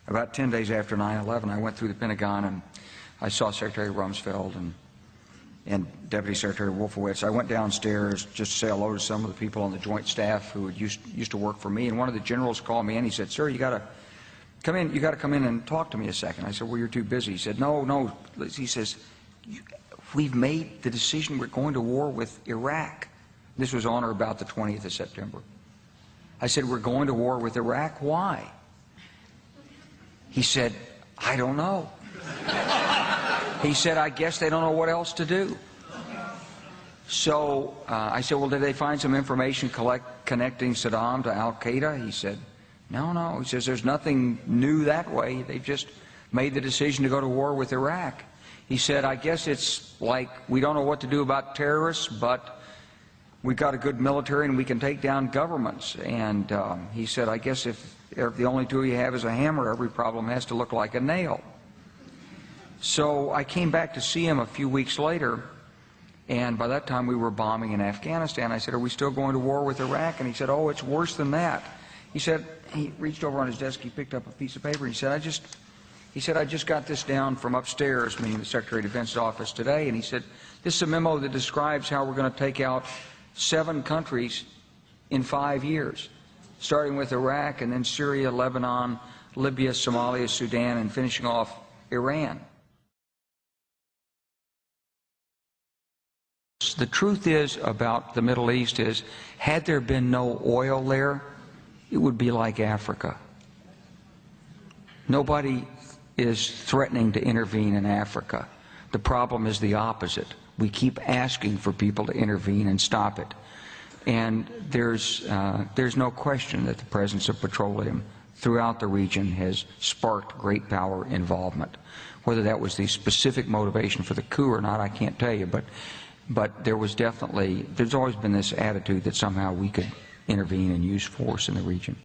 About 10 days after 9/11, I went through the Pentagon and I saw Secretary Rumsfeld and Deputy Secretary Wolfowitz. I went downstairs just to say hello to some of the people on the Joint Staff who used to work for me, and one of the generals called me in. He said, "Sir, you got to come in. You got to come in and talk to me a second." I said, "Well, you're too busy." He said, "No." He says, "We've made the decision. We're going to war with Iraq." This was on or about the 20th of September. I said, "We're going to war with Iraq. Why?" He said, "I don't know." He said, "I guess they don't know what else to do." So I said, "Well, did they find some information connecting Saddam to Al-Qaeda?" He said, No. He says, "There's nothing new that way. They've just made the decision to go to war with Iraq." He said, "I guess it's like we don't know what to do about terrorists, but we've got a good military and we can take down governments." And he said, "I guess if the only tool you have is a hammer, every problem has to look like a nail." So I came back to see him a few weeks later, and by that time we were bombing in Afghanistan. I said, "Are we still going to war with Iraq?" And he said, "Oh, it's worse than that." He said, he reached over on his desk, he picked up a piece of paper, and he said, I just got this down from upstairs," meaning the Secretary of Defense's office today, and he said, "This is a memo that describes how we're going to take out 7 countries in 5 years, starting with Iraq and then Syria, Lebanon, Libya, Somalia, Sudan, and finishing off Iran." The truth is about the Middle East is, had there been no oil there, it would be like Africa. Nobody is threatening to intervene in Africa. The problem is the opposite. We keep asking for people to intervene and stop it. And there's no question that the presence of petroleum throughout the region has sparked great power involvement. Whether that was the specific motivation for the coup or not, I can't tell you, but there's always been this attitude that somehow we could intervene and use force in the region.